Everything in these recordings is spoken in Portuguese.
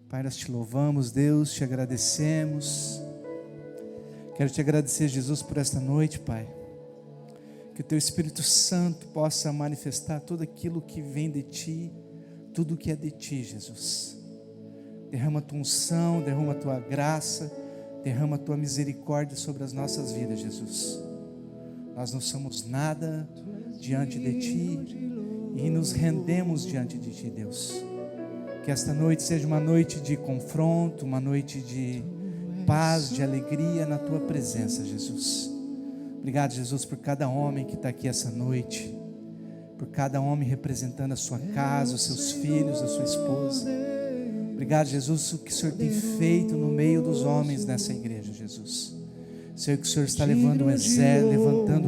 Pai, nós te louvamos, Deus, te agradecemos. Quero te agradecer, Jesus, por esta noite, Pai. Que o Teu Espírito Santo possa manifestar tudo aquilo que vem de Ti, tudo o que é de Ti, Jesus. Derrama a Tua unção, derrama a Tua graça, derrama a Tua misericórdia sobre as nossas vidas, Jesus. Nós não somos nada diante de Ti e nos rendemos diante de Ti, Deus. Que esta noite seja uma noite de confronto, uma noite de paz, de alegria na Tua presença, Jesus. Obrigado, Jesus, por cada homem que está aqui essa noite, por cada homem representando a sua casa, os seus filhos, a sua esposa. Obrigado, Jesus, o que o Senhor tem feito no meio dos homens nessa igreja, Jesus. Sei que o Senhor está levantando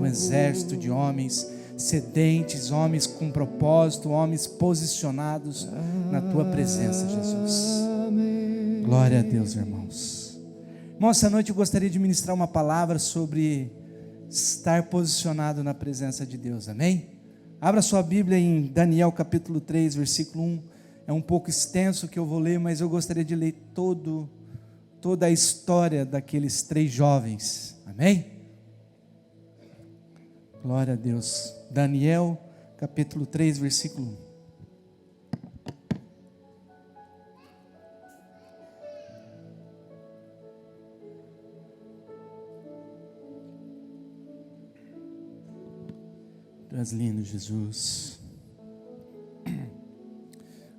um exército de homens sedentes, homens com propósito, homens posicionados na Tua presença, Jesus. Glória a Deus, irmãos. Irmãos, essa noite eu gostaria de ministrar uma palavra sobre estar posicionado na presença de Deus, amém? Abra sua Bíblia em Daniel capítulo 3, versículo 1. É um pouco extenso que eu vou ler, mas eu gostaria de ler toda a história daqueles 3 jovens, amém? Glória a Deus. Daniel capítulo 3, versículo 1. Tu és lindo, Jesus.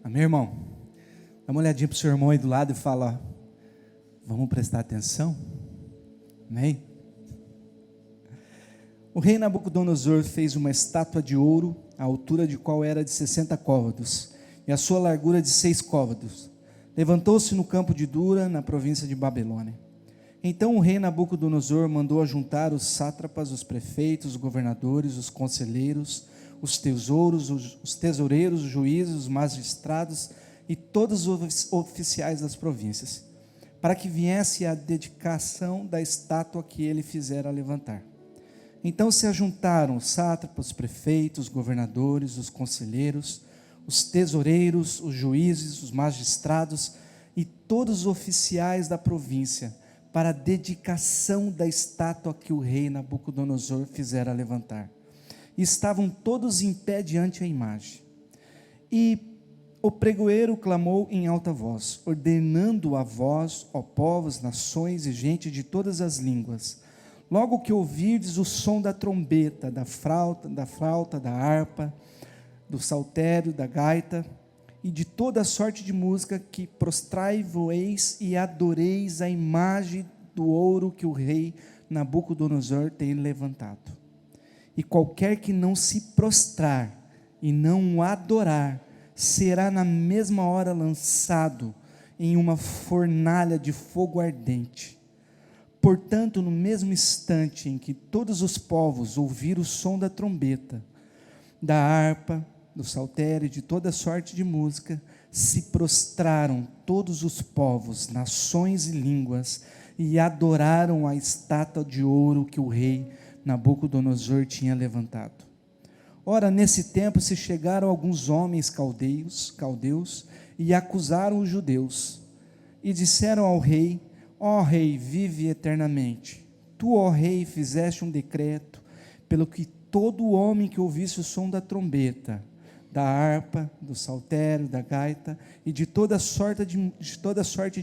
Amém, irmão? Dá uma olhadinha para o seu irmão aí do lado e fala: vamos prestar atenção? Amém? O rei Nabucodonosor fez uma estátua de ouro, a altura de qual era de 60 côvados, e a sua largura de 6 côvados. Levantou-se no campo de Dura, na província de Babilônia. Então o rei Nabucodonosor mandou ajuntar os sátrapas, os prefeitos, os governadores, os conselheiros, os tesouros, os tesoureiros, os juízes, os magistrados e todos os oficiais das províncias, para que viesse a dedicação da estátua que ele fizera levantar. Então se ajuntaram os sátrapas, os prefeitos, os governadores, os conselheiros, os tesoureiros, os juízes, os magistrados e todos os oficiais da província, para a dedicação da estátua que o rei Nabucodonosor fizera levantar. E estavam todos em pé diante a imagem. E o pregoeiro clamou em alta voz, ordenando a vós, ó povos, nações e gente de todas as línguas: logo que ouvirdes o som da trombeta, da flauta, da harpa, do saltério, da gaita e de toda sorte de música, que prostrai-vos e adoreis a imagem do ouro que o rei Nabucodonosor tem levantado. E qualquer que não se prostrar e não o adorar, será na mesma hora lançado em uma fornalha de fogo ardente. Portanto, no mesmo instante em que todos os povos ouviram o som da trombeta, da harpa, do saltério e de toda sorte de música, se prostraram todos os povos, nações e línguas, e adoraram a estátua de ouro que o rei Nabucodonosor tinha levantado. Ora, nesse tempo se chegaram alguns homens caldeus e acusaram os judeus, e disseram ao rei: ó rei, vive eternamente. Tu, ó rei, fizeste um decreto, pelo que todo homem que ouvisse o som da trombeta, da harpa, do saltério, da gaita e de toda sorte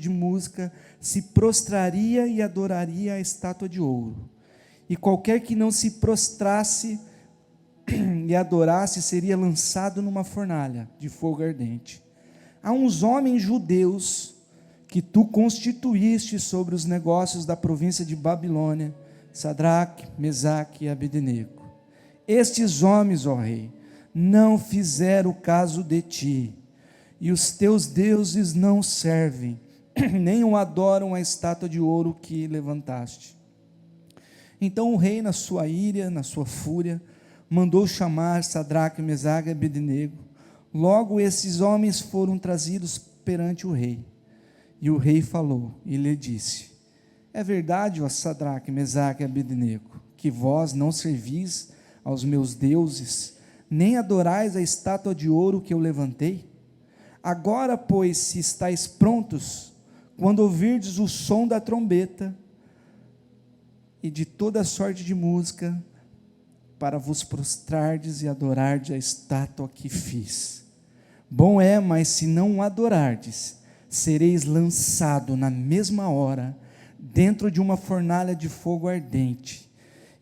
de música, se prostraria e adoraria a estátua de ouro. E qualquer que não se prostrasse e adorasse, seria lançado numa fornalha de fogo ardente. Há uns homens judeus que tu constituíste sobre os negócios da província de Babilônia, Sadraque, Mesaque e Abednego. Estes homens, ó rei, não fizeram caso de ti, e os teus deuses não servem, nem o adoram a estátua de ouro que levantaste. Então o rei, na sua ira, na sua fúria, mandou chamar Sadraque, Mesaque e Abednego. Logo esses homens foram trazidos perante o rei. E o rei falou e lhe disse: é verdade, ó Sadraque, Mesaque e Abednego, que vós não servis aos meus deuses, nem adorais a estátua de ouro que eu levantei? Agora, pois, se estáis prontos, quando ouvirdes o som da trombeta e de toda sorte de música, para vos prostrardes e adorardes a estátua que fiz. Bom é, mas se não o adorardes, sereis lançado na mesma hora dentro de uma fornalha de fogo ardente.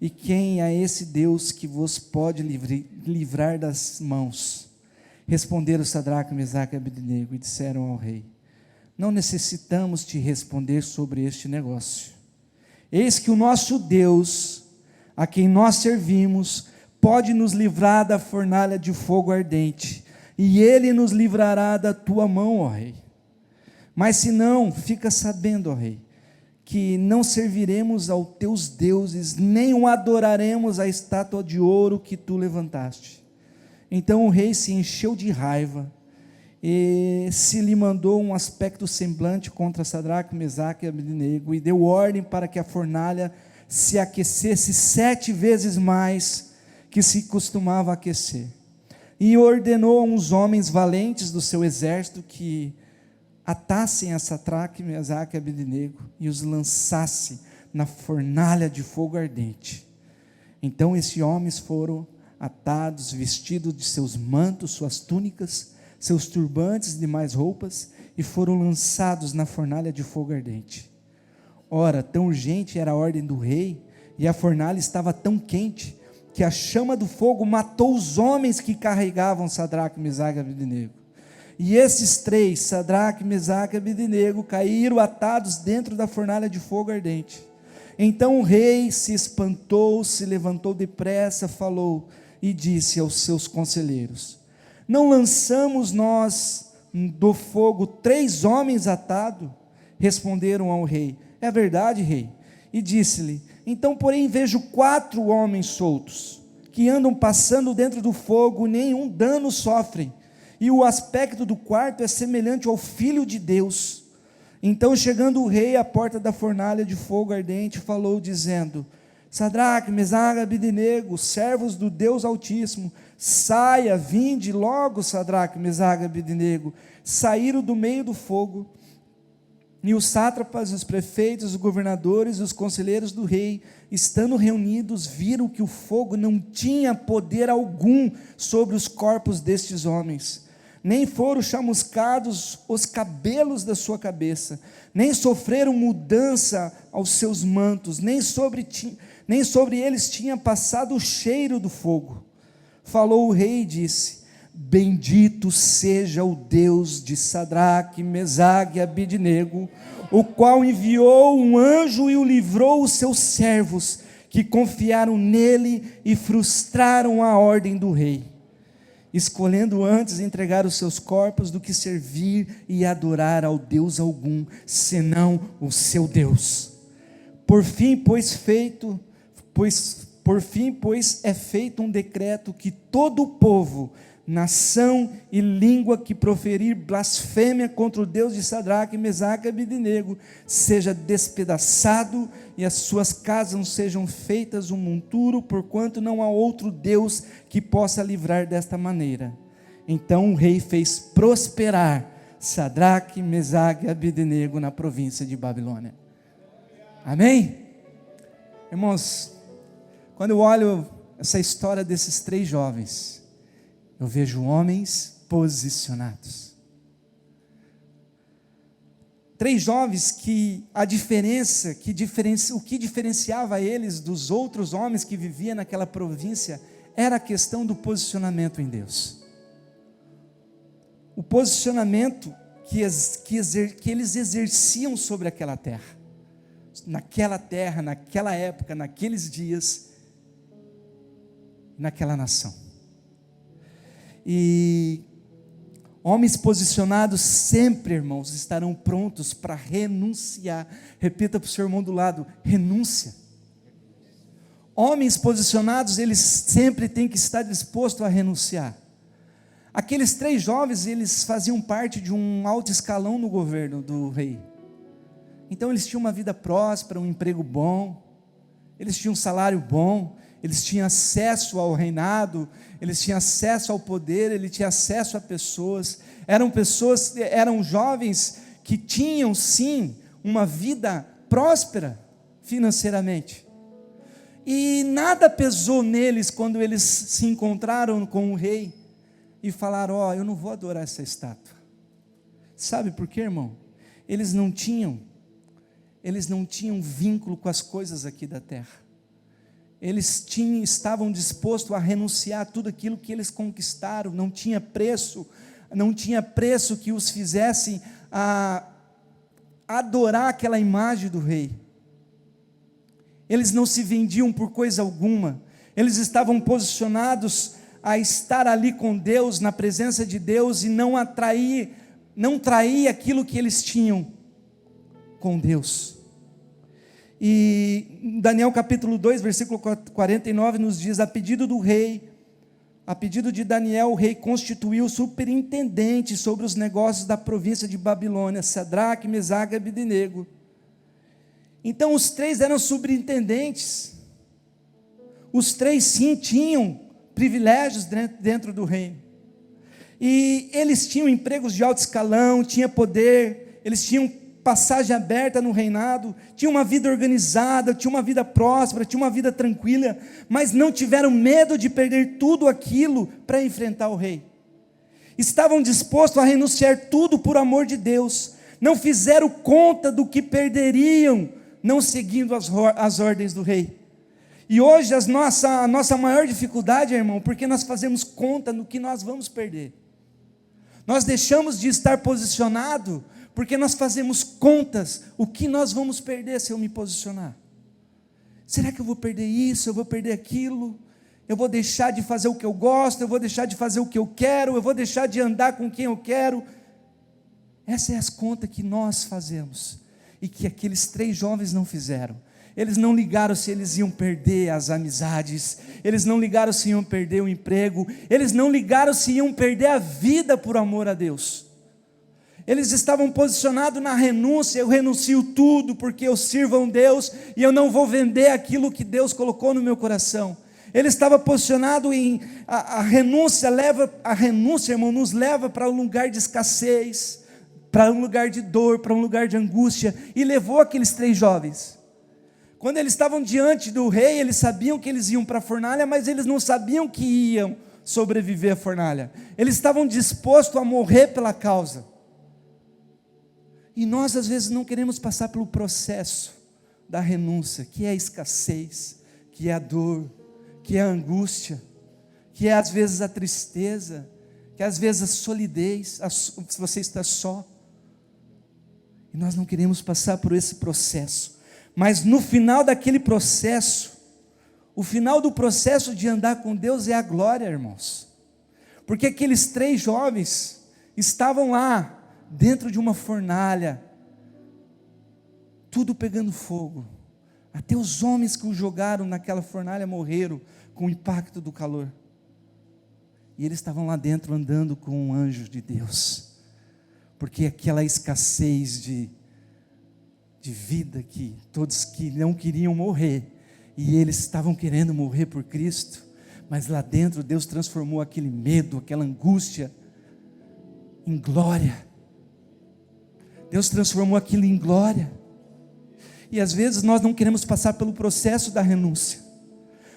E quem é esse Deus que vos pode livrar das mãos? Responderam Sadraque, Mesaque e Abednego e disseram ao rei: não necessitamos te responder sobre este negócio. Eis que o nosso Deus, a quem nós servimos, pode nos livrar da fornalha de fogo ardente, e ele nos livrará da tua mão, ó rei. Mas se não, fica sabendo, ó rei, que não serviremos aos teus deuses, nem o adoraremos a estátua de ouro que tu levantaste. Então o rei se encheu de raiva, e se lhe mandou um aspecto semblante contra Sadraque, Mesaque e Abednego, e deu ordem para que a fornalha se aquecesse 7 vezes mais que se costumava aquecer. E ordenou a uns homens valentes do seu exército que atassem a Sadraque, Mesaque e Abednego e os lançassem na fornalha de fogo ardente. Então esses homens foram atados, vestidos de seus mantos, suas túnicas, seus turbantes e demais roupas, e foram lançados na fornalha de fogo ardente. Ora, tão urgente era a ordem do rei, e a fornalha estava tão quente, que a chama do fogo matou os homens que carregavam Sadraque, Mesaque e Abednego. E esses 3, Sadraque, Mesaque e Abednego, caíram atados dentro da fornalha de fogo ardente. Então o rei se espantou, se levantou depressa, falou e disse aos seus conselheiros: não lançamos nós do fogo 3 homens atados? Responderam ao rei: é verdade, rei. E disse-lhe: então, porém, vejo 4 homens soltos, que andam passando dentro do fogo, nenhum dano sofrem, e o aspecto do quarto é semelhante ao Filho de Deus. Então, chegando o rei à porta da fornalha de fogo ardente, falou dizendo: Sadraque, Mesaque e Abednego, servos do Deus Altíssimo, saia, vinde logo. Sadraque, Mesaque e Abednego saíram do meio do fogo, e os sátrapas, os prefeitos, os governadores e os conselheiros do rei, estando reunidos, viram que o fogo não tinha poder algum sobre os corpos destes homens, nem foram chamuscados os cabelos da sua cabeça, nem sofreram mudança aos seus mantos, nem sobre eles tinha passado o cheiro do fogo. Falou o rei e disse: bendito seja o Deus de Sadraque, Mesaque e Abednego, o qual enviou um anjo e o livrou os seus servos, que confiaram nele e frustraram a ordem do rei, escolhendo antes entregar os seus corpos do que servir e adorar ao Deus algum, senão o seu Deus. Por fim, pois é feito um decreto que todo o povo, nação e língua que proferir blasfêmia contra o Deus de Sadraque, Mesaque e Abednego seja despedaçado, e as suas casas não sejam feitas um monturo, porquanto não há outro Deus que possa livrar desta maneira. Então o rei fez prosperar Sadraque, Mesaque e Abednego na província de Babilônia. Amém? Irmãos, quando eu olho essa história desses 3 jovens, eu vejo homens posicionados. 3 jovens que o que diferenciava eles dos outros homens que viviam naquela província era a questão do posicionamento em Deus. O posicionamento que eles exerciam sobre aquela terra, naquela época, naqueles dias, naquela nação. E homens posicionados sempre, irmãos, estarão prontos para renunciar. Repita para o seu irmão do lado: renúncia. Homens posicionados, eles sempre têm que estar dispostos a renunciar. Aqueles 3 jovens, eles faziam parte de um alto escalão no governo do rei. Então eles tinham uma vida próspera, um emprego bom, eles tinham um salário bom, eles tinham acesso ao reinado, eles tinham acesso ao poder, eles tinham acesso a pessoas, eram pessoas, eram jovens que tinham sim uma vida próspera financeiramente. E nada pesou neles quando eles se encontraram com o rei e falaram: ó, eu não vou adorar essa estátua. Sabe por quê, irmão? Eles não tinham vínculo com as coisas aqui da terra. Eles estavam dispostos a renunciar a tudo aquilo que eles conquistaram. Não tinha preço que os fizesse a adorar aquela imagem do rei. Eles não se vendiam por coisa alguma. Eles estavam posicionados a estar ali com Deus, na presença de Deus, e não trair aquilo que eles tinham com Deus. E Daniel capítulo 2, versículo 49 nos diz: a pedido do rei, a pedido de Daniel, o rei constituiu superintendente sobre os negócios da província de Babilônia, Sadraque, Mesaque e Abednego. Então os três eram superintendentes. Os três sim tinham privilégios dentro do reino. E eles tinham empregos de alto escalão, tinham poder, eles tinham passagem aberta no reinado, tinham uma vida organizada, tinham uma vida próspera, tinham uma vida tranquila, mas não tiveram medo de perder tudo aquilo para enfrentar o rei. Estavam dispostos a renunciar tudo por amor de Deus, não fizeram conta do que perderiam, não seguindo as ordens do rei. E hoje a nossa maior dificuldade, irmão, porque nós fazemos conta no que nós vamos perder. Nós deixamos de estar posicionado porque nós fazemos contas, o que nós vamos perder se eu me posicionar? Será que eu vou perder isso, eu vou perder aquilo? Eu vou deixar de fazer o que eu gosto, eu vou deixar de fazer o que eu quero, eu vou deixar de andar com quem eu quero? Essas são as contas que nós fazemos, e que aqueles três jovens não fizeram. Eles não ligaram se eles iam perder as amizades, eles não ligaram se iam perder o emprego, eles não ligaram se iam perder a vida por amor a Deus. Eles estavam posicionados na renúncia: eu renuncio tudo porque eu sirvo a um Deus e eu não vou vender aquilo que Deus colocou no meu coração. Ele estava posicionado em a renúncia, irmão, nos leva para um lugar de escassez, para um lugar de dor, para um lugar de angústia, e levou aqueles três jovens. Quando eles estavam diante do rei, eles sabiam que eles iam para a fornalha, mas eles não sabiam que iam sobreviver à fornalha. Eles estavam dispostos a morrer pela causa. E nós às vezes não queremos passar pelo processo da renúncia, que é a escassez, que é a dor, que é a angústia, que é às vezes a tristeza, que é às vezes a solidez, se você está só. E nós não queremos passar por esse processo. Mas no final daquele processo, o final do processo de andar com Deus é a glória, irmãos. Porque aqueles três jovens estavam lá, dentro de uma fornalha, tudo pegando fogo, até os homens que o jogaram naquela fornalha morreram com o impacto do calor, e eles estavam lá dentro andando com um anjo de Deus, porque aquela escassez de vida, que todos que não queriam morrer, e eles estavam querendo morrer por Cristo, mas lá dentro Deus transformou aquele medo, aquela angústia, em glória. Deus transformou aquilo em glória. E às vezes nós não queremos passar pelo processo da renúncia.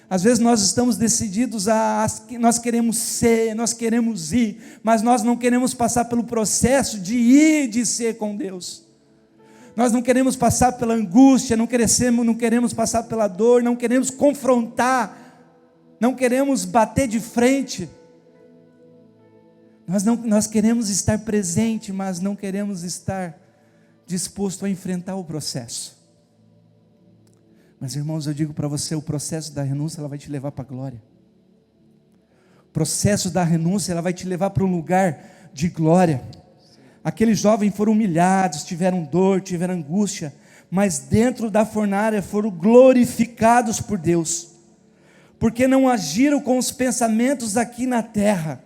Às vezes nós estamos decididos nós queremos ser, nós queremos ir, mas nós não queremos passar pelo processo de ir e de ser com Deus. Nós não queremos passar pela angústia, não queremos passar pela dor, não queremos confrontar, não queremos bater de frente. Nós queremos estar presente, mas não queremos estar disposto a enfrentar o processo. Mas irmãos, eu digo para você, o processo da renúncia, ela vai te levar para a glória. O processo da renúncia, ela vai te levar para um lugar de glória. Aqueles jovens foram humilhados, tiveram dor, tiveram angústia, mas dentro da fornalha foram glorificados por Deus, porque não agiram com os pensamentos aqui na terra.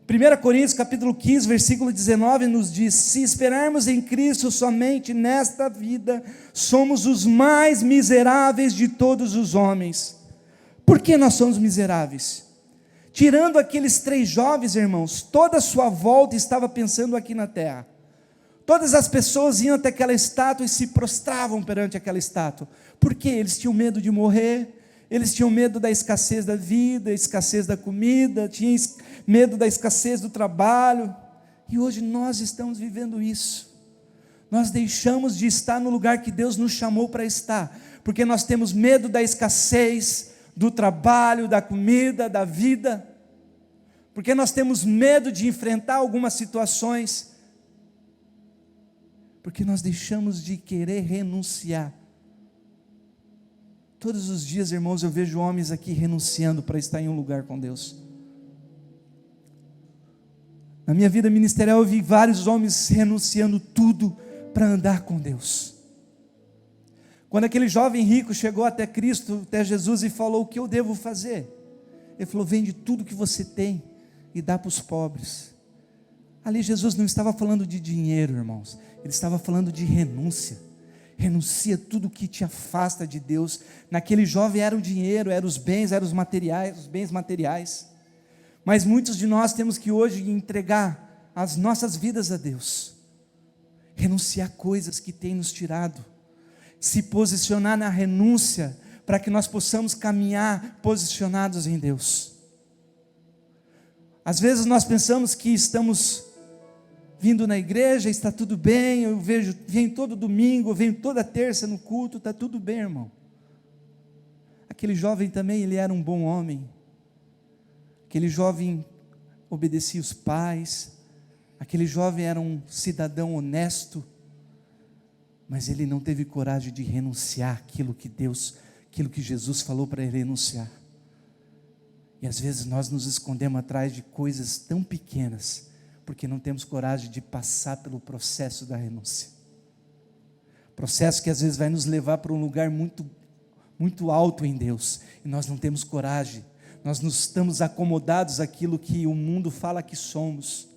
1 Coríntios capítulo 15, versículo 19 nos diz: se esperarmos em Cristo somente nesta vida, somos os mais miseráveis de todos os homens. Por que nós somos miseráveis? Tirando aqueles 3 jovens, irmãos, toda a sua volta estava pensando aqui na terra. Todas as pessoas iam até aquela estátua e se prostravam perante aquela estátua. Por quê? Eles tinham medo de morrer, eles tinham medo da escassez da vida, escassez da comida, tinham medo da escassez do trabalho. E hoje nós estamos vivendo isso. Nós deixamos de estar no lugar que Deus nos chamou para estar, porque nós temos medo da escassez, do trabalho, da comida, da vida, porque nós temos medo de enfrentar algumas situações, porque nós deixamos de querer renunciar. Todos os dias, irmãos, eu vejo homens aqui renunciando para estar em um lugar com Deus. Na minha vida ministerial eu vi vários homens renunciando tudo para andar com Deus. Quando aquele jovem rico chegou até Cristo, até Jesus, e falou: o que eu devo fazer? Ele falou: vende tudo que você tem e dá para os pobres. Ali Jesus não estava falando de dinheiro, irmãos, ele estava falando de renúncia. Renuncia tudo que te afasta de Deus. Naquele jovem era o dinheiro, eram os bens, eram os materiais, os bens materiais. Mas muitos de nós temos que hoje entregar as nossas vidas a Deus, renunciar coisas que têm nos tirado, se posicionar na renúncia, para que nós possamos caminhar posicionados em Deus. Às vezes nós pensamos que estamos vindo na igreja, está tudo bem, venho todo domingo, venho toda terça no culto, está tudo bem, irmão. Aquele jovem também, ele era um bom homem. Aquele jovem obedecia os pais, aquele jovem era um cidadão honesto, mas ele não teve coragem de renunciar aquilo que Jesus falou para ele renunciar. E às vezes nós nos escondemos atrás de coisas tão pequenas, porque não temos coragem de passar pelo processo da renúncia. Processo que às vezes vai nos levar para um lugar muito, muito alto em Deus, e nós não temos coragem, nós nos estamos acomodados àquilo que o mundo fala que somos.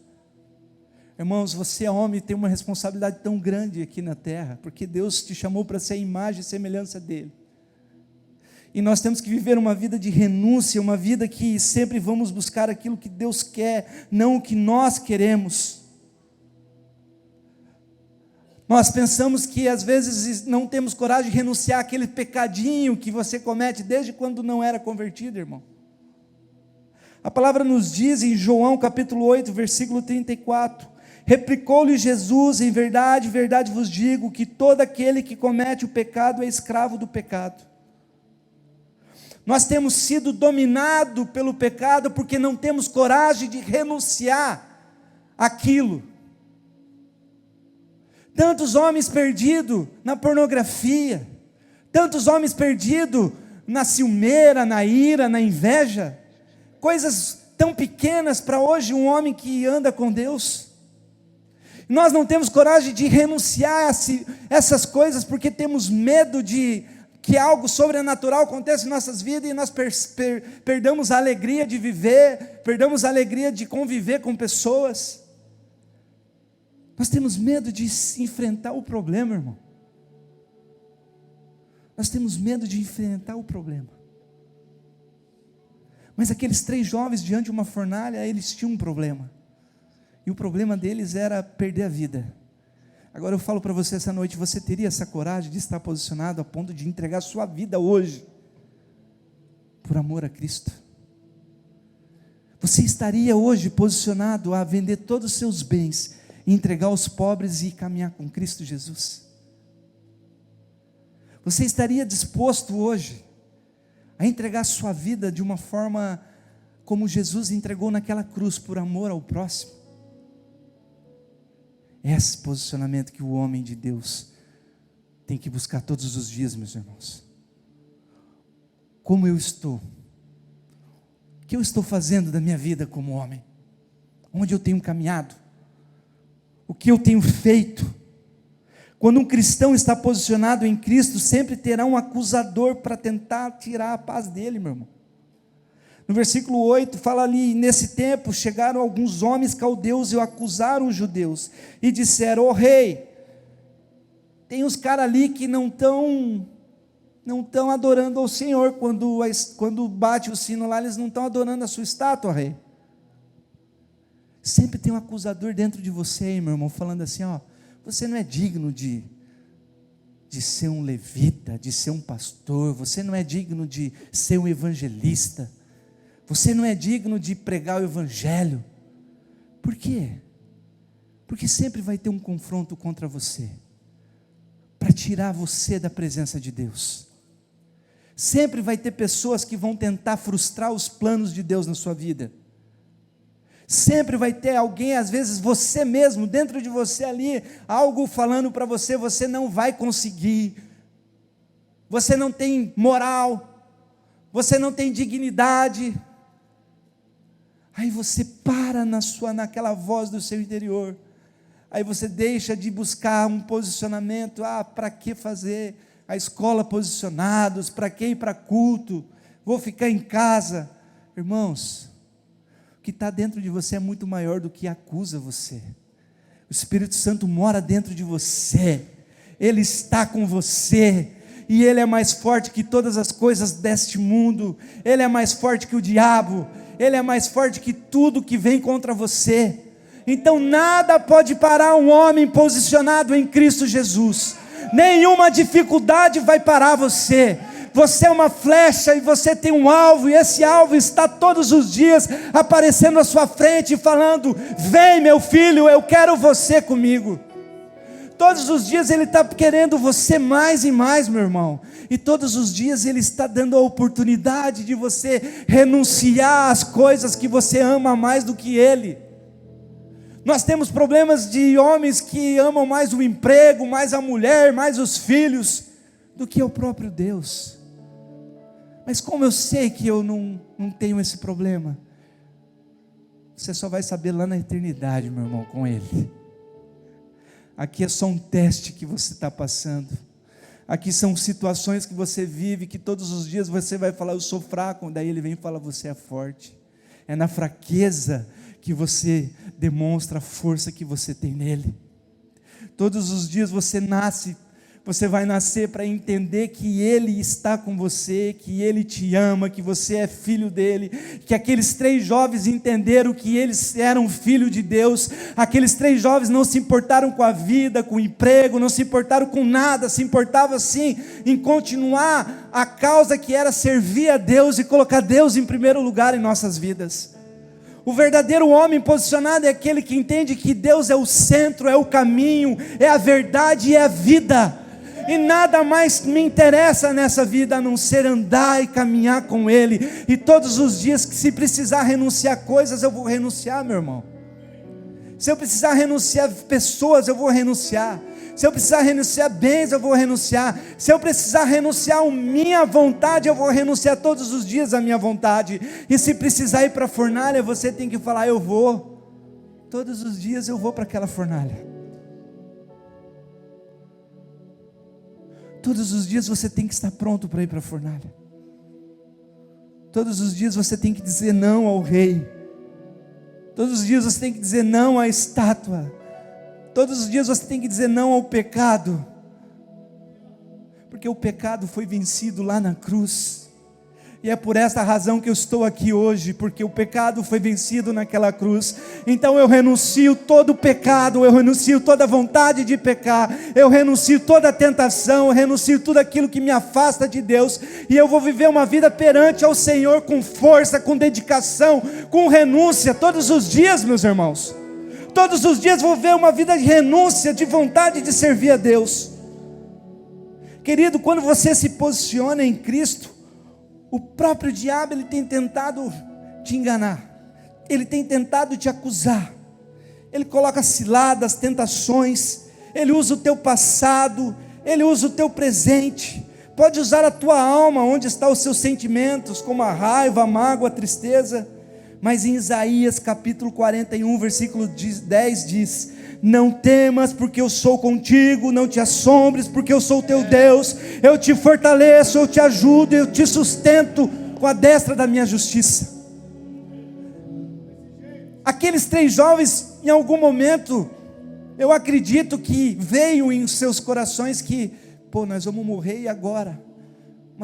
Irmãos, você é homem e tem uma responsabilidade tão grande aqui na terra, porque Deus te chamou para ser a imagem e semelhança dEle. E nós temos que viver uma vida de renúncia, uma vida que sempre vamos buscar aquilo que Deus quer, não o que nós queremos. Nós pensamos que às vezes não temos coragem de renunciar àquele pecadinho que você comete desde quando não era convertido, irmão. A palavra nos diz em João capítulo 8, versículo 34, replicou-lhe Jesus: em verdade, verdade vos digo, que todo aquele que comete o pecado é escravo do pecado. Nós temos sido dominados pelo pecado porque não temos coragem de renunciar àquilo. Tantos homens perdidos na pornografia, tantos homens perdidos na ciumeira, na ira, na inveja, coisas tão pequenas para hoje um homem que anda com Deus. Nós não temos coragem de renunciar a essas coisas porque temos medo de que algo sobrenatural aconteça em nossas vidas e nós perdamos a alegria de viver, perdamos a alegria de conviver com pessoas. Nós temos medo de enfrentar o problema, irmão. Nós temos medo de enfrentar o problema. Mas aqueles 3 jovens diante de uma fornalha, eles tinham um problema. E o problema deles era perder a vida. Agora eu falo para você essa noite, você teria essa coragem de estar posicionado a ponto de entregar sua vida hoje, por amor a Cristo? Você estaria hoje posicionado a vender todos os seus bens, e entregar aos pobres e caminhar com Cristo Jesus? Você estaria disposto hoje a entregar sua vida de uma forma como Jesus entregou naquela cruz, por amor ao próximo? Esse posicionamento que o homem de Deus tem que buscar todos os dias, meus irmãos. Como eu estou? O que eu estou fazendo da minha vida como homem? Onde eu tenho caminhado? O que eu tenho feito? Quando um cristão está posicionado em Cristo, sempre terá um acusador para tentar tirar a paz dele, meu irmão. No versículo 8, fala ali: nesse tempo chegaram alguns homens caldeus e acusaram os judeus, e disseram: ó rei, tem uns caras ali que não estão não estão adorando ao Senhor. Quando bate o sino lá, eles não estão adorando a sua estátua, rei. Sempre tem um acusador dentro de você, meu irmão, falando assim, ó, você não é digno de ser um levita, de ser um pastor, você não é digno de ser um evangelista, você não é digno de pregar o evangelho. Por quê? Porque sempre vai ter um confronto contra você, para tirar você da presença de Deus. Sempre vai ter pessoas que vão tentar frustrar os planos de Deus na sua vida. Sempre vai ter alguém, às vezes você mesmo, dentro de você ali, algo falando para você, você não vai conseguir, você não tem moral, você não tem dignidade. Aí você para naquela voz do seu interior, aí você deixa de buscar um posicionamento. Para que fazer a escola posicionados, para que ir para culto, vou ficar em casa. Irmãos, o que está dentro de você é muito maior do que acusa você. O Espírito Santo mora dentro de você, Ele está com você, e Ele é mais forte que todas as coisas deste mundo, Ele é mais forte que o diabo, Ele é mais forte que tudo que vem contra você. Então nada pode parar um homem posicionado em Cristo Jesus, nenhuma dificuldade vai parar você. Você é uma flecha e você tem um alvo, e esse alvo está todos os dias aparecendo à sua frente, falando: vem meu filho, eu quero você comigo. Todos os dias Ele está querendo você mais e mais, meu irmão, e todos os dias Ele está dando a oportunidade de você renunciar às coisas que você ama mais do que Ele. Nós temos problemas de homens que amam mais o emprego, mais a mulher, mais os filhos, do que o próprio Deus. Mas como eu sei que eu não tenho esse problema? Você só vai saber lá na eternidade, meu irmão, com Ele. Aqui é só um teste que você está passando. Aqui são situações que você vive, que todos os dias você vai falar: eu sou fraco. Daí Ele vem e fala: você é forte. É na fraqueza que você demonstra a força que você tem nele. Todos os dias você vai nascer para entender que Ele está com você, que Ele te ama, que você é filho dEle, que aqueles 3 jovens entenderam que eles eram filho de Deus. Aqueles 3 jovens não se importaram com a vida, com o emprego, não se importaram com nada, se importavam sim em continuar a causa que era servir a Deus e colocar Deus em primeiro lugar em nossas vidas. O verdadeiro homem posicionado é aquele que entende que Deus é o centro, é o caminho, é a verdade e é a vida. E nada mais me interessa nessa vida a não ser andar e caminhar com Ele. E todos os dias que se precisar renunciar coisas, eu vou renunciar, meu irmão. Se eu precisar renunciar pessoas, eu vou renunciar. Se eu precisar renunciar bens, eu vou renunciar. Se eu precisar renunciar a minha vontade, eu vou renunciar todos os dias a minha vontade. E se precisar ir para a fornalha, você tem que falar: eu vou. Todos os dias eu vou para aquela fornalha. Todos os dias você tem que estar pronto para ir para a fornalha. Todos os dias você tem que dizer não ao rei. Todos os dias você tem que dizer não à estátua. Todos os dias você tem que dizer não ao pecado. Porque o pecado foi vencido lá na cruz. E é por esta razão que eu estou aqui hoje, porque o pecado foi vencido naquela cruz. Então eu renuncio todo o pecado, eu renuncio toda a vontade de pecar, eu renuncio toda a tentação, eu renuncio tudo aquilo que me afasta de Deus, e eu vou viver uma vida perante ao Senhor com força, com dedicação, com renúncia, todos os dias, meus irmãos. Todos os dias vou ver uma vida de renúncia, de vontade de servir a Deus. Querido, quando você se posiciona em Cristo, o próprio diabo, ele tem tentado te enganar, ele tem tentado te acusar, ele coloca ciladas, tentações, ele usa o teu passado, ele usa o teu presente, pode usar a tua alma, onde estão os seus sentimentos, como a raiva, a mágoa, a tristeza. Mas em Isaías capítulo 41, versículo 10 diz: não temas, porque eu sou contigo, não te assombres, porque eu sou o teu Deus, eu te fortaleço, eu te ajudo, eu te sustento com a destra da minha justiça. Aqueles 3 jovens, em algum momento, eu acredito que veio em seus corações que, nós vamos morrer e agora?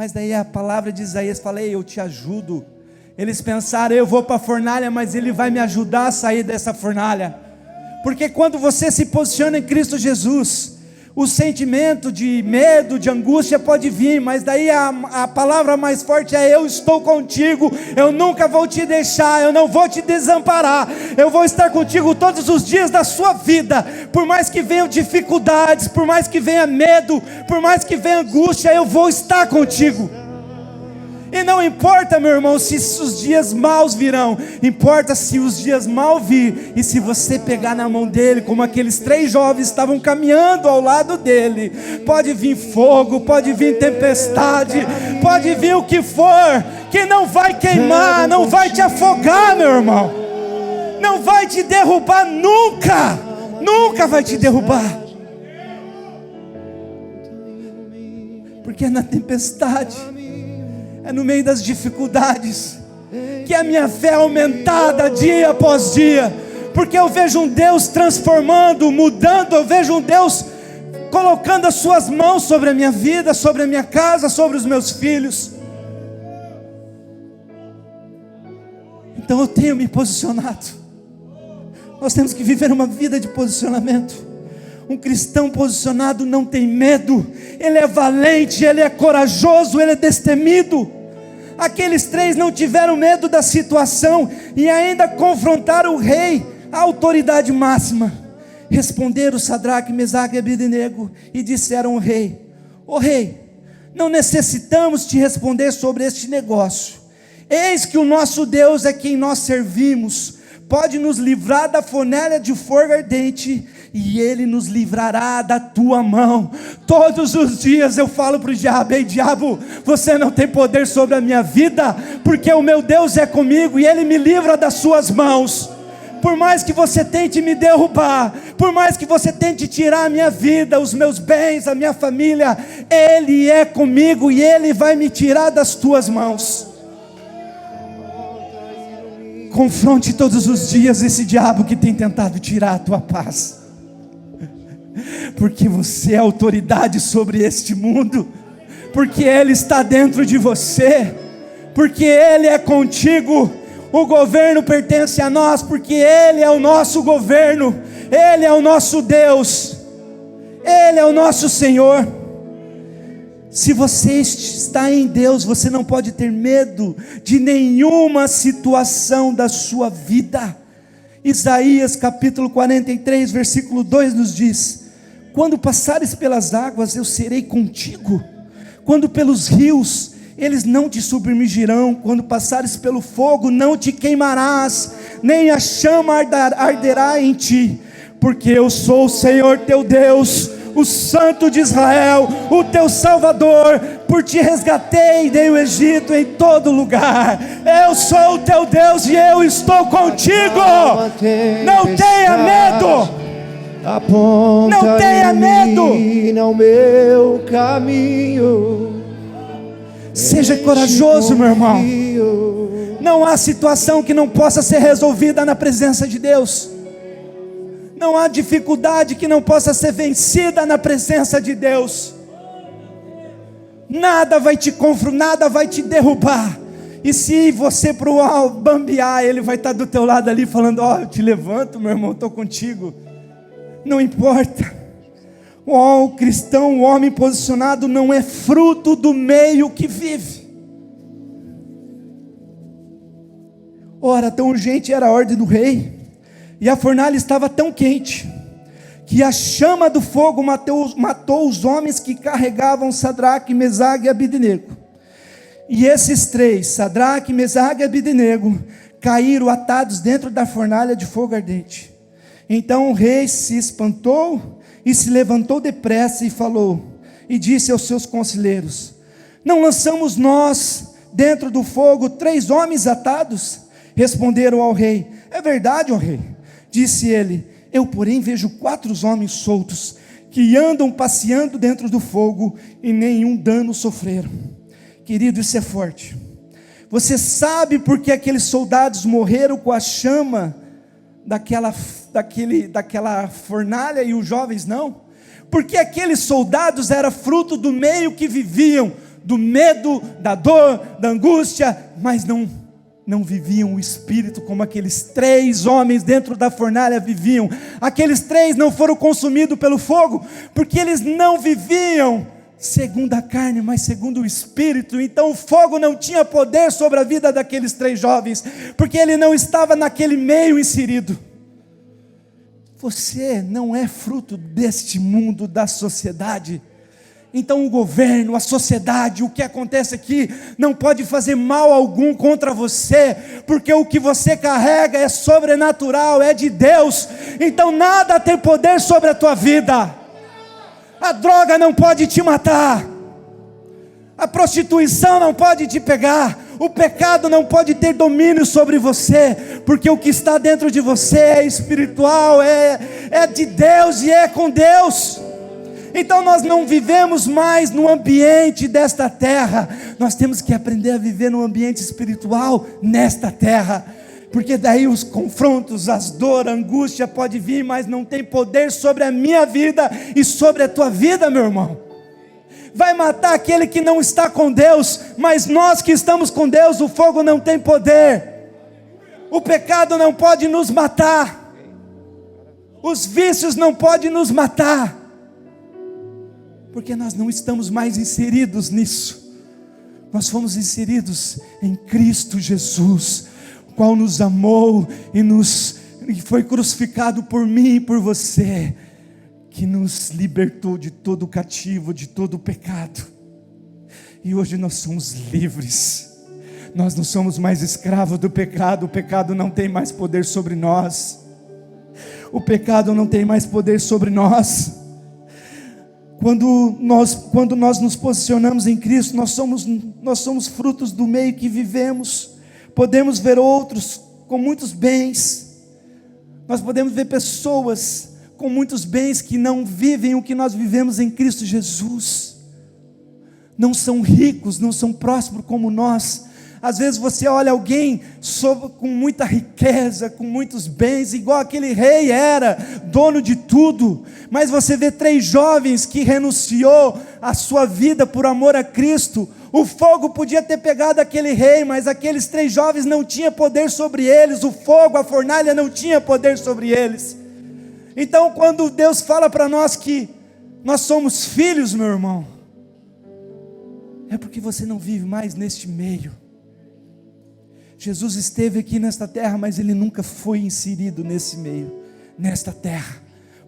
Mas daí a palavra de Isaías fala: ei, eu te ajudo. Eles pensaram: eu vou para a fornalha, mas Ele vai me ajudar a sair dessa fornalha. Porque quando você se posiciona em Cristo Jesus, o sentimento de medo, de angústia pode vir, mas daí a palavra mais forte é: eu estou contigo, eu nunca vou te deixar, eu não vou te desamparar, eu vou estar contigo todos os dias da sua vida. Por mais que venham dificuldades, por mais que venha medo, por mais que venha angústia, eu vou estar contigo. E não importa, meu irmão, se os dias maus virão, importa se os dias mal vir, e se você pegar na mão dele, como aqueles 3 jovens estavam caminhando ao lado dele. Pode vir fogo, pode vir tempestade, pode vir o que for, que não vai queimar, não vai te afogar, meu irmão, não vai te derrubar nunca, nunca vai te derrubar, porque é na tempestade, é no meio das dificuldades que a minha fé é aumentada dia após dia, porque eu vejo um Deus transformando, mudando, eu vejo um Deus colocando as suas mãos sobre a minha vida, sobre a minha casa, sobre os meus filhos. Então eu tenho me posicionado. Nós temos que viver uma vida de posicionamento. Um cristão posicionado não tem medo, ele é valente, ele é corajoso, ele é destemido. Aqueles 3 não tiveram medo da situação e ainda confrontaram o rei, a autoridade máxima. Responderam Sadraque, Mesaque e Abednego e disseram ao rei: ó rei, não necessitamos te responder sobre este negócio. Eis que o nosso Deus é quem nós servimos, pode nos livrar da fornalha de fogo ardente, e Ele nos livrará da tua mão. Todos os dias eu falo para o diabo: ei diabo, você não tem poder sobre a minha vida, porque o meu Deus é comigo, e Ele me livra das suas mãos. Por mais que você tente me derrubar, por mais que você tente tirar a minha vida, os meus bens, a minha família, Ele é comigo, e Ele vai me tirar das tuas mãos. Confronte todos os dias esse diabo que tem tentado tirar a tua paz, porque você é autoridade sobre este mundo, porque Ele está dentro de você, porque Ele é contigo. O governo pertence a nós, porque Ele é o nosso governo, Ele é o nosso Deus, Ele é o nosso Senhor. Se você está em Deus, você não pode ter medo de nenhuma situação da sua vida. Isaías capítulo 43, versículo 2 nos diz: quando passares pelas águas, eu serei contigo, quando pelos rios, eles não te submergirão, quando passares pelo fogo, não te queimarás, nem a chama arderá em ti, porque eu sou o Senhor teu Deus, o Santo de Israel, o teu Salvador. Por ti resgatei, dei o Egito em todo lugar. Eu sou o teu Deus e eu estou contigo. Não tenha medo. Não tenha medo. No meu caminho. Seja corajoso, meu irmão. Não há situação que não possa ser resolvida na presença de Deus. Não há dificuldade que não possa ser vencida na presença de Deus. Nada vai te confrontar, nada vai te derrubar. E se você bambear, Ele vai estar do teu lado ali falando: ó, eu te levanto, meu irmão, estou contigo. Não importa. O cristão, o homem posicionado, não é fruto do meio que vive. Ora, tão urgente era a ordem do rei, e a fornalha estava tão quente, que a chama do fogo matou os homens que carregavam Sadraque, Mesaque e Abednego. E esses 3, Sadraque, Mesaque e Abednego, caíram atados dentro da fornalha de fogo ardente. Então o rei se espantou e se levantou depressa e falou, e disse aos seus conselheiros: não lançamos nós dentro do fogo 3 homens atados? Responderam ao rei: é verdade, ó rei. Disse ele: eu porém vejo 4 homens soltos, que andam passeando dentro do fogo, e nenhum dano sofreram. Querido, isso é forte. Você sabe por que aqueles soldados morreram com a chama daquela fornalha e os jovens não? Porque aqueles soldados eram fruto do meio que viviam, do medo, da dor, da angústia, mas não viviam o Espírito como aqueles 3 homens dentro da fornalha viviam. Aqueles 3 não foram consumidos pelo fogo, porque eles não viviam segundo a carne, mas segundo o Espírito. Então o fogo não tinha poder sobre a vida daqueles 3 jovens, porque ele não estava naquele meio inserido. Você não é fruto deste mundo, da sociedade. Então o governo, a sociedade, o que acontece aqui, não pode fazer mal algum contra você, porque o que você carrega é sobrenatural, é de Deus. Então nada tem poder sobre a tua vida. A droga não pode te matar, a prostituição não pode te pegar, o pecado não pode ter domínio sobre você, porque o que está dentro de você é espiritual, é de Deus e é com Deus. Então nós não vivemos mais no ambiente desta terra, nós temos que aprender a viver no ambiente espiritual nesta terra, porque daí os confrontos, as dores, a angústia pode vir, mas não tem poder sobre a minha vida e sobre a tua vida, meu irmão. Vai matar aquele que não está com Deus, mas nós que estamos com Deus, o fogo não tem poder, o pecado não pode nos matar, os vícios não podem nos matar, porque nós não estamos mais inseridos nisso. Nós fomos inseridos em Cristo Jesus, o qual nos amou e foi crucificado por mim e por você, que nos libertou de todo o cativo, de todo o pecado. E hoje nós somos livres. Nós não somos mais escravos do pecado. O pecado não tem mais poder sobre nós. O pecado não tem mais poder sobre nós. Quando nós nos posicionamos em Cristo, nós somos frutos do meio que vivemos. Podemos ver outros com muitos bens. Nós podemos ver pessoas com muitos bens que não vivem o que nós vivemos em Cristo Jesus. Não são ricos, não são prósperos como nós. Às vezes você olha alguém com muita riqueza, com muitos bens, igual aquele rei era, dono de tudo. Mas você vê 3 jovens que renunciou a sua vida por amor a Cristo. O fogo podia ter pegado aquele rei, mas aqueles 3 jovens não tinham poder sobre eles. O fogo, a fornalha não tinha poder sobre eles. Então quando Deus fala para nós que nós somos filhos, meu irmão, é porque você não vive mais neste meio. Jesus esteve aqui nesta terra, mas Ele nunca foi inserido nesse meio, nesta terra.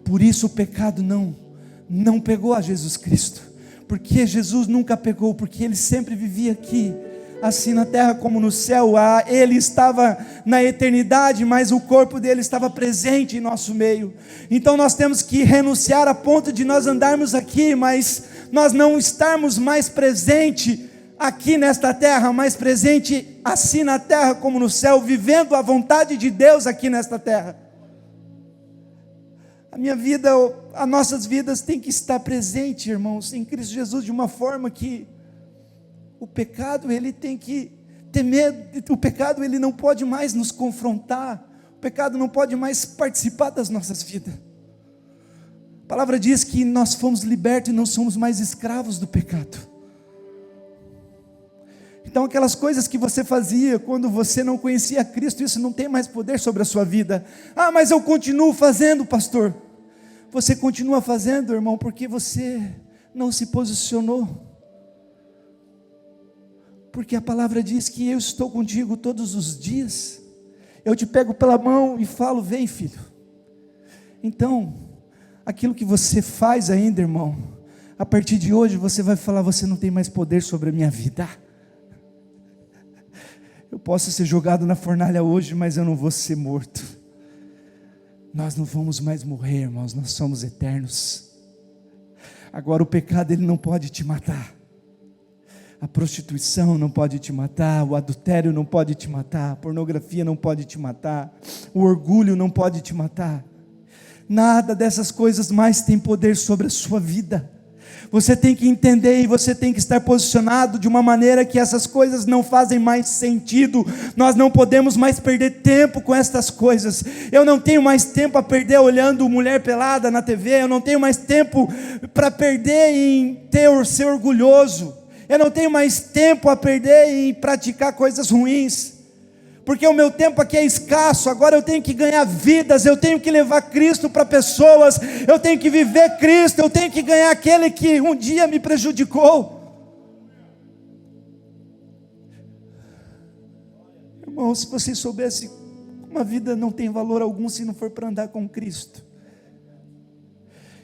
Por isso o pecado não pegou a Jesus Cristo, porque Jesus nunca pegou, porque Ele sempre vivia aqui, assim na terra como no céu. Ele estava na eternidade, mas o corpo dele estava presente em nosso meio. Então nós temos que renunciar a ponto de nós andarmos aqui, mas nós não estarmos mais presente aqui nesta terra, mais presente assim na terra como no céu, vivendo a vontade de Deus aqui nesta terra. A minha vida, as nossas vidas tem que estar presente, irmãos, em Cristo Jesus, de uma forma que o pecado, ele tem que ter medo. O pecado, ele não pode mais nos confrontar. O pecado não pode mais participar das nossas vidas. A palavra diz que nós fomos libertos e não somos mais escravos do pecado. Então aquelas coisas que você fazia quando você não conhecia Cristo, isso não tem mais poder sobre a sua vida. Ah, mas eu continuo fazendo, pastor. Você continua fazendo, irmão, porque você não se posicionou. Porque a palavra diz que eu estou contigo todos os dias. Eu te pego pela mão e falo, vem filho. Então, aquilo que você faz ainda, irmão, a partir de hoje você vai falar, você não tem mais poder sobre a minha vida. Eu posso ser jogado na fornalha hoje, mas eu não vou ser morto. Nós não vamos mais morrer, irmãos, nós somos eternos. Agora o pecado, ele não pode te matar. A prostituição não pode te matar, o adultério não pode te matar, a pornografia não pode te matar, o orgulho não pode te matar. Nada dessas coisas mais tem poder sobre a sua vida. Você tem que entender e você tem que estar posicionado de uma maneira que essas coisas não fazem mais sentido. Nós não podemos mais perder tempo com estas coisas. Eu não tenho mais tempo a perder olhando mulher pelada na TV. Eu não tenho mais tempo para perder em ser orgulhoso. Eu não tenho mais tempo a perder em praticar coisas ruins, porque o meu tempo aqui é escasso. Agora eu tenho que ganhar vidas, eu tenho que levar Cristo para pessoas, eu tenho que viver Cristo, eu tenho que ganhar aquele que um dia me prejudicou. Irmão, se você soubesse, uma vida não tem valor algum se não for para andar com Cristo.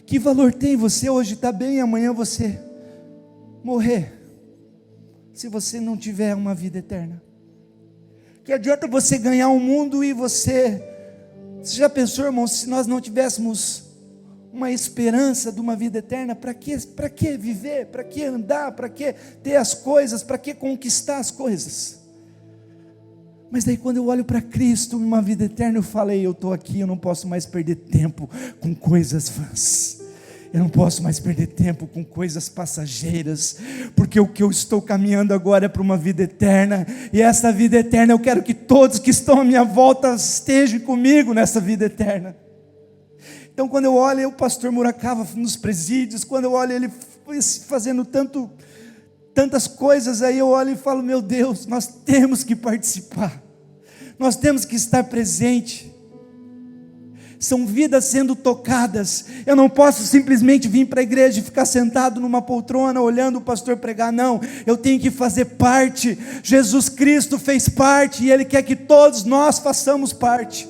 Que valor tem você hoje estar bem e amanhã você morrer, se você não tiver uma vida eterna? Que adianta você ganhar o mundo e você já pensou, irmão, se nós não tivéssemos uma esperança de uma vida eterna, para que viver, para que andar, para que ter as coisas, para que conquistar as coisas? Mas daí quando eu olho para Cristo, uma vida eterna, eu falei, eu estou aqui, eu não posso mais perder tempo com coisas vãs, eu não posso mais perder tempo com coisas passageiras, porque o que eu estou caminhando agora é para uma vida eterna, e essa vida eterna eu quero que todos que estão à minha volta estejam comigo nessa vida eterna. Então quando eu olho o pastor Muracava nos presídios, quando eu olho ele fazendo tantas coisas, aí eu olho e falo, meu Deus, nós temos que participar, nós temos que estar presente. São vidas sendo tocadas. Eu não posso simplesmente vir para a igreja e ficar sentado numa poltrona olhando o pastor pregar, não, eu tenho que fazer parte. Jesus Cristo fez parte e Ele quer que todos nós façamos parte.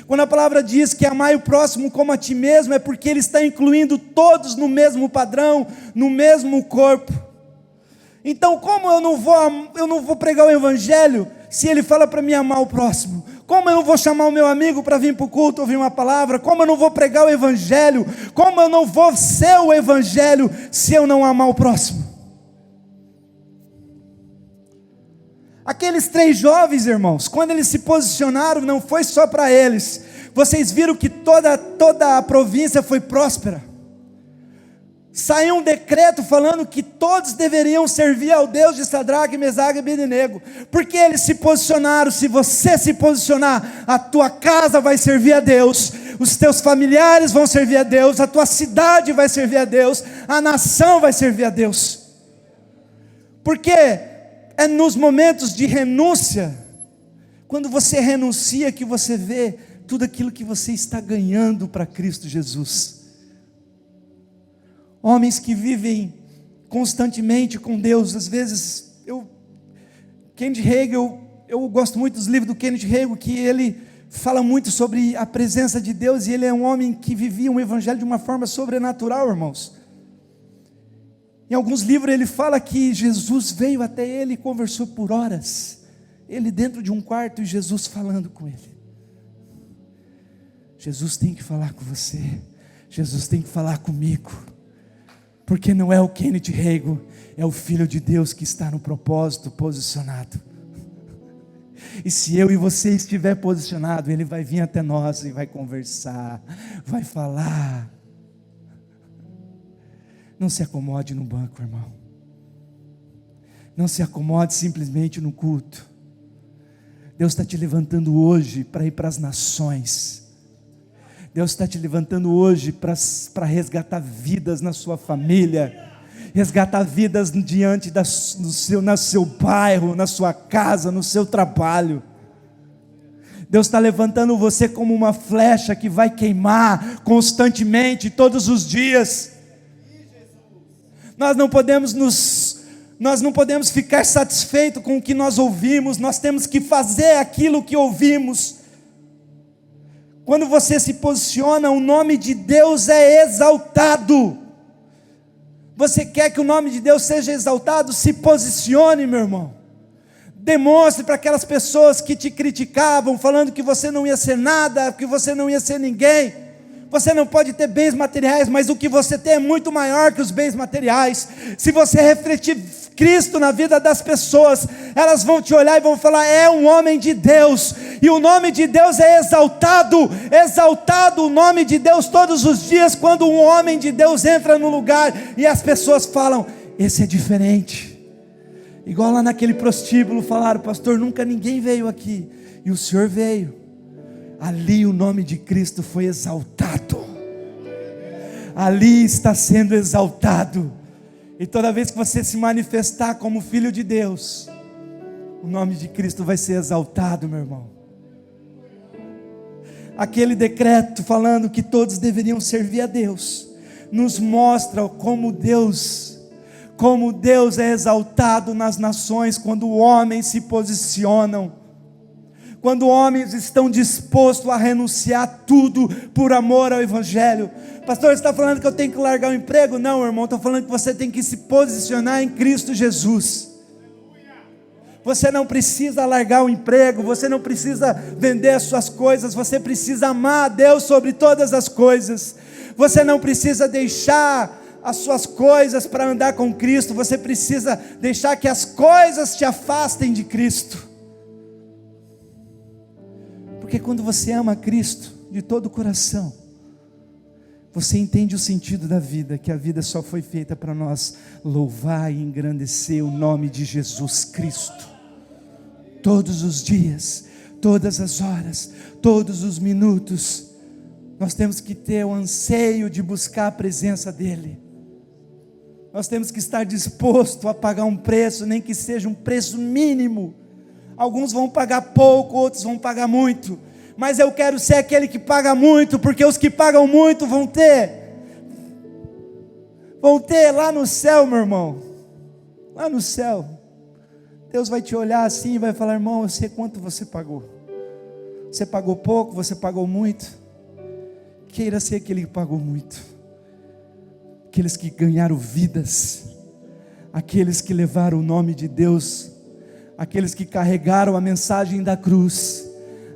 Quando a palavra diz que amai o próximo como a ti mesmo, é porque Ele está incluindo todos no mesmo padrão, no mesmo corpo. Então como eu não vou pregar o evangelho se Ele fala para mim amar o próximo? Como eu não vou chamar o meu amigo para vir para o culto ouvir uma palavra? Como eu não vou pregar o evangelho? Como eu não vou ser o evangelho se eu não amar o próximo? Aqueles 3 jovens, irmãos, quando eles se posicionaram, não foi só para eles. Vocês viram que toda a província foi próspera. Saiu um decreto falando que todos deveriam servir ao Deus de Sadraque, Mesaque e Abednego, porque eles se posicionaram. Se você se posicionar, a tua casa vai servir a Deus, os teus familiares vão servir a Deus, a tua cidade vai servir a Deus, a nação vai servir a Deus, porque é nos momentos de renúncia, quando você renuncia, que você vê tudo aquilo que você está ganhando para Cristo Jesus. Homens que vivem constantemente com Deus. Às vezes, Kenneth Hagin, eu gosto muito dos livros do Kenneth Hagin, que ele fala muito sobre a presença de Deus, e ele é um homem que vivia um evangelho de uma forma sobrenatural, irmãos. Em alguns livros ele fala que Jesus veio até ele e conversou por horas, ele dentro de um quarto e Jesus falando com ele. Jesus tem que falar com você, Jesus tem que falar comigo, porque não é o Kenneth Hagin, é o Filho de Deus que está no propósito posicionado. E se eu e você estiver posicionado, Ele vai vir até nós e vai conversar, vai falar. Não se acomode no banco, irmão. Não se acomode simplesmente no culto. Deus está te levantando hoje para ir para as nações. Deus está te levantando hoje para resgatar vidas na sua família, resgatar vidas diante no seu bairro, na sua casa, no seu trabalho. Deus está levantando você como uma flecha que vai queimar constantemente, todos os dias. Nós não podemos ficar satisfeitos com o que nós ouvimos, nós temos que fazer aquilo que ouvimos. Quando você se posiciona, o nome de Deus é exaltado. Você quer que o nome de Deus seja exaltado? Se posicione, meu irmão. Demonstre para aquelas pessoas que te criticavam, falando que você não ia ser nada, que você não ia ser ninguém. Você não pode ter bens materiais, mas o que você tem é muito maior que os bens materiais. Se você refletir Cristo na vida das pessoas, elas vão te olhar e vão falar: é um homem de Deus, e o nome de Deus é exaltado, exaltado o nome de Deus todos os dias, quando um homem de Deus entra no lugar, e as pessoas falam: esse é diferente. Igual lá naquele prostíbulo falaram: pastor, nunca ninguém veio aqui, e o senhor veio. Ali o nome de Cristo foi exaltado, ali está sendo exaltado. E toda vez que você se manifestar como filho de Deus, o nome de Cristo vai ser exaltado, meu irmão. Aquele decreto falando que todos deveriam servir a Deus, nos mostra como Deus é exaltado nas nações, quando homens se posicionam, quando homens estão dispostos a renunciar tudo por amor ao Evangelho. Pastor, você está falando que eu tenho que largar o emprego? Não, irmão, estou falando que você tem que se posicionar em Cristo Jesus. Você não precisa largar o emprego, você não precisa vender as suas coisas, você precisa amar a Deus sobre todas as coisas. Você não precisa deixar as suas coisas para andar com Cristo, você precisa deixar que as coisas te afastem de Cristo. Porque quando você ama Cristo de todo o coração, você entende o sentido da vida, que a vida só foi feita para nós louvar e engrandecer o nome de Jesus Cristo. Todos os dias, todas as horas, todos os minutos, nós temos que ter o anseio de buscar a presença dEle. Nós temos que estar disposto a pagar um preço, nem que seja um preço mínimo. Alguns vão pagar pouco, outros vão pagar muito, mas eu quero ser aquele que paga muito, porque os que pagam muito vão ter lá no céu, meu irmão, lá no céu. Deus vai te olhar assim e vai falar: irmão, eu sei quanto você pagou. Você pagou pouco, você pagou muito. Queira ser aquele que pagou muito. Aqueles que ganharam vidas, aqueles que levaram o nome de Deus, aqueles que carregaram a mensagem da cruz,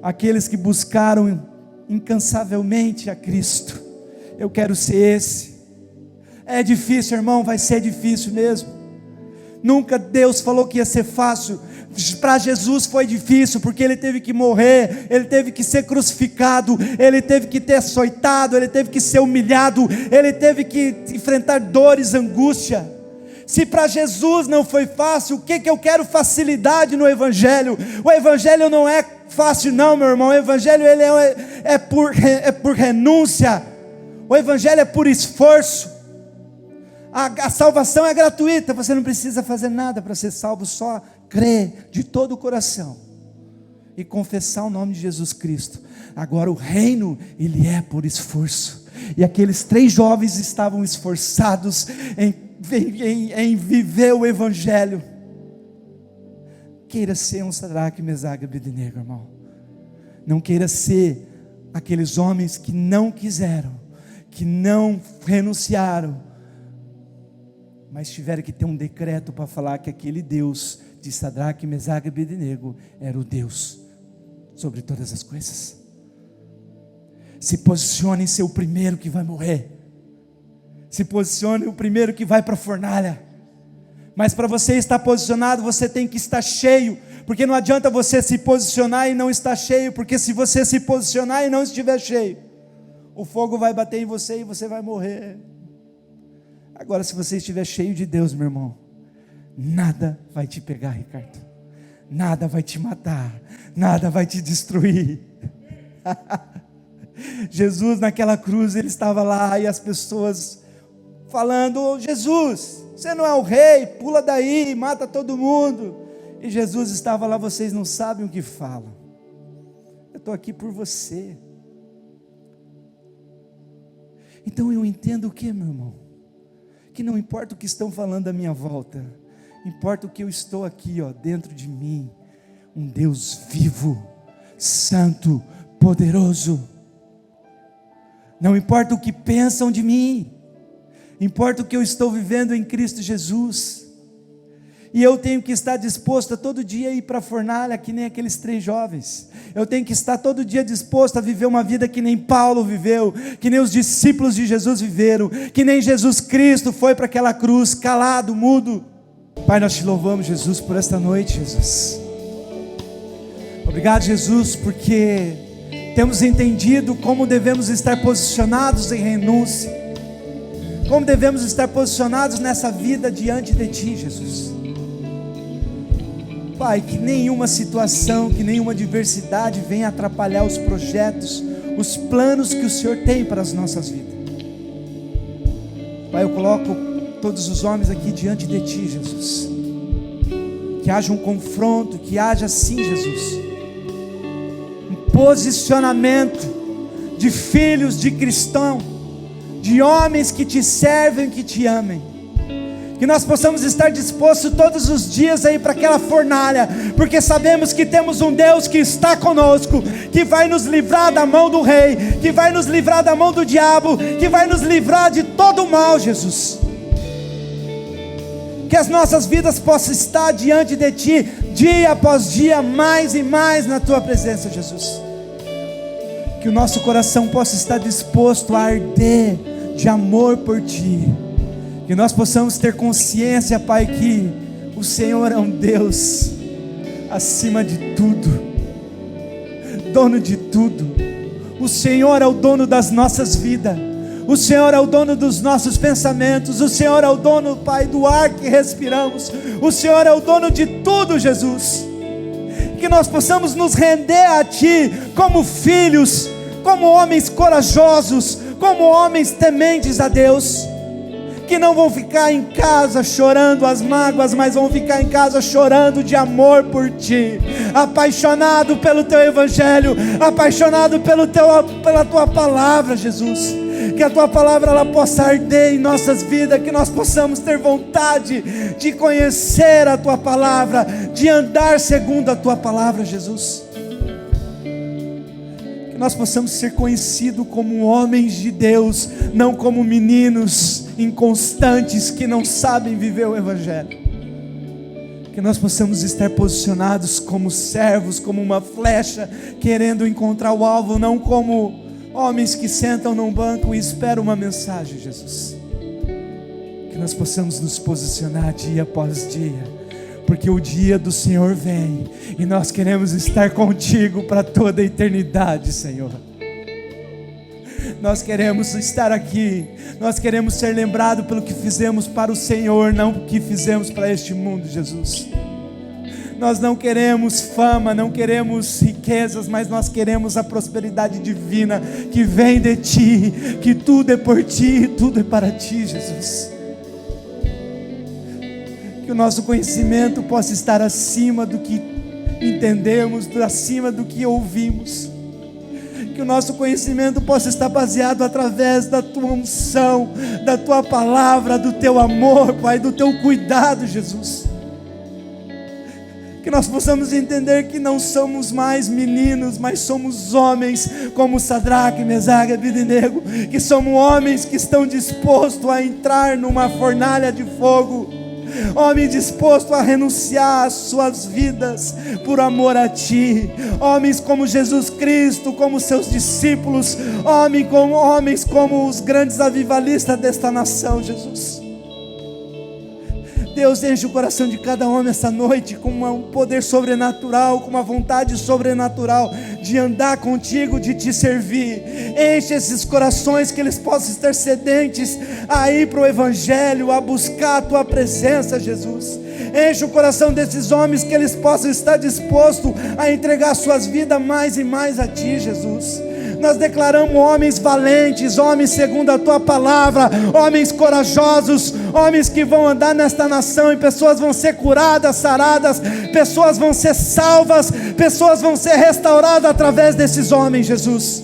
aqueles que buscaram incansavelmente a Cristo. Eu quero ser esse. É difícil, irmão, vai ser difícil mesmo. Nunca Deus falou que ia ser fácil. Para Jesus foi difícil, porque Ele teve que morrer, Ele teve que ser crucificado, Ele teve que ter açoitado, Ele teve que ser humilhado, Ele teve que enfrentar dores, angústia. Se para Jesus não foi fácil, o que eu quero facilidade no Evangelho? O Evangelho não é fácil não, meu irmão. O Evangelho ele é por renúncia. O Evangelho é por esforço. A salvação é gratuita, você não precisa fazer nada para ser salvo, só crer de todo o coração e confessar o nome de Jesus Cristo. Agora o reino, ele é por esforço, e aqueles 3 jovens estavam esforçados em viver o Evangelho. Queira ser um Sadraque, Mesaque e Abednego, irmão. Não queira ser aqueles homens que não quiseram, que não renunciaram, mas tiveram que ter um decreto para falar que aquele Deus de Sadraque, Mesaque e Abednego era o Deus sobre todas as coisas. Se posicione em ser o primeiro que vai morrer. Se posicione o primeiro que vai para a fornalha. Mas para você estar posicionado, você tem que estar cheio, porque não adianta você se posicionar e não estar cheio, porque se você se posicionar e não estiver cheio, o fogo vai bater em você e você vai morrer. Agora, se você estiver cheio de Deus, meu irmão, nada vai te pegar, Ricardo. Nada vai te matar, nada vai te destruir. Jesus naquela cruz, ele estava lá e as pessoas falando: Jesus, você não é o rei, pula daí, mata todo mundo. E Jesus estava lá: vocês não sabem o que falam. Eu estou aqui por você. Então eu entendo o que, meu irmão? Que não importa o que estão falando à minha volta, importa o que eu estou aqui, dentro de mim, um Deus vivo, santo, poderoso. Não importa o que pensam de mim, importa o que eu estou vivendo em Cristo Jesus. E eu tenho que estar disposto a todo dia ir para a fornalha, que nem aqueles 3 jovens. Eu tenho que estar todo dia disposto a viver uma vida que nem Paulo viveu, que nem os discípulos de Jesus viveram, que nem Jesus Cristo foi para aquela cruz, calado, mudo. Pai, nós te louvamos, Jesus, por esta noite, Jesus. Obrigado, Jesus, porque temos entendido como devemos estar posicionados em renúncia, como devemos estar posicionados nessa vida diante de Ti, Jesus. Pai, que nenhuma situação, que nenhuma adversidade venha atrapalhar os projetos, os planos que o Senhor tem para as nossas vidas. Pai, eu coloco todos os homens aqui diante de Ti, Jesus. Que haja um confronto, que haja sim, Jesus, um posicionamento de filhos de cristão, de homens que Te servem, que Te amem. Que nós possamos estar dispostos todos os dias a ir para aquela fornalha, porque sabemos que temos um Deus que está conosco, que vai nos livrar da mão do rei, que vai nos livrar da mão do diabo, que vai nos livrar de todo o mal, Jesus. Que as nossas vidas possam estar diante de Ti, dia após dia, mais e mais na Tua presença, Jesus. Que o nosso coração possa estar disposto a arder de amor por Ti. Que nós possamos ter consciência, Pai, que o Senhor é um Deus acima de tudo, dono de tudo. O Senhor é o dono das nossas vidas. O Senhor é o dono dos nossos pensamentos. O Senhor é o dono, Pai, do ar que respiramos. O Senhor é o dono de tudo, Jesus. Que nós possamos nos render a Ti como filhos, como homens corajosos, como homens tementes a Deus, que não vão ficar em casa chorando as mágoas, mas vão ficar em casa chorando de amor por Ti, apaixonado pelo Teu Evangelho, apaixonado pela Tua palavra, Jesus. Que a Tua palavra ela possa arder em nossas vidas, que nós possamos ter vontade de conhecer a Tua palavra, de andar segundo a Tua palavra, Jesus. Que nós possamos ser conhecidos como homens de Deus, não como meninos inconstantes que não sabem viver o Evangelho. Que nós possamos estar posicionados como servos, como uma flecha, querendo encontrar o alvo, não como homens que sentam num banco e esperam uma mensagem, Jesus. Que nós possamos nos posicionar dia após dia, porque o dia do Senhor vem, e nós queremos estar contigo para toda a eternidade, Senhor. Nós queremos estar aqui, nós queremos ser lembrados pelo que fizemos para o Senhor, não o que fizemos para este mundo, Jesus. Nós não queremos fama, não queremos riquezas, mas nós queremos a prosperidade divina que vem de Ti, que tudo é por Ti, tudo é para Ti, Jesus. Que o nosso conhecimento possa estar acima do que entendemos, acima do que ouvimos. Que o nosso conhecimento possa estar baseado através da Tua unção, da Tua palavra, do Teu amor, Pai, do Teu cuidado, Jesus. Que nós possamos entender que não somos mais meninos, mas somos homens como Sadraque, Mesaque e Abednego, que somos homens que estão dispostos a entrar numa fornalha de fogo, homem disposto a renunciar às suas vidas por amor a Ti, homens como Jesus Cristo, como seus discípulos, homens como os grandes avivalistas desta nação, Jesus. Deus, enche o coração de cada homem essa noite com um poder sobrenatural, com uma vontade sobrenatural de andar contigo, de Te servir. Enche esses corações, que eles possam estar sedentes a ir para o Evangelho, a buscar a Tua presença, Jesus. Enche o coração desses homens, que eles possam estar dispostos a entregar suas vidas mais e mais a Ti, Jesus. Nós declaramos homens valentes, homens segundo a Tua palavra, homens corajosos, homens que vão andar nesta nação, e pessoas vão ser curadas, saradas, pessoas vão ser salvas, pessoas vão ser restauradas através desses homens, Jesus.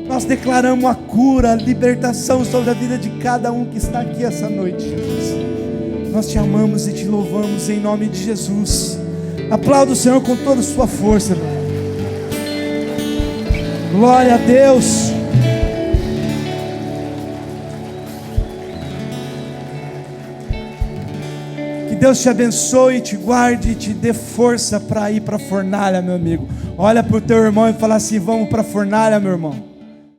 Nós declaramos a cura, a libertação sobre a vida de cada um que está aqui essa noite, Jesus. Nós Te amamos e Te louvamos em nome de Jesus. Aplauda o Senhor com toda a sua força, meu. Glória a Deus. Que Deus te abençoe, te guarde e te dê força para ir para a fornalha, meu amigo. Olha para o teu irmão e fala assim: vamos para a fornalha, meu irmão.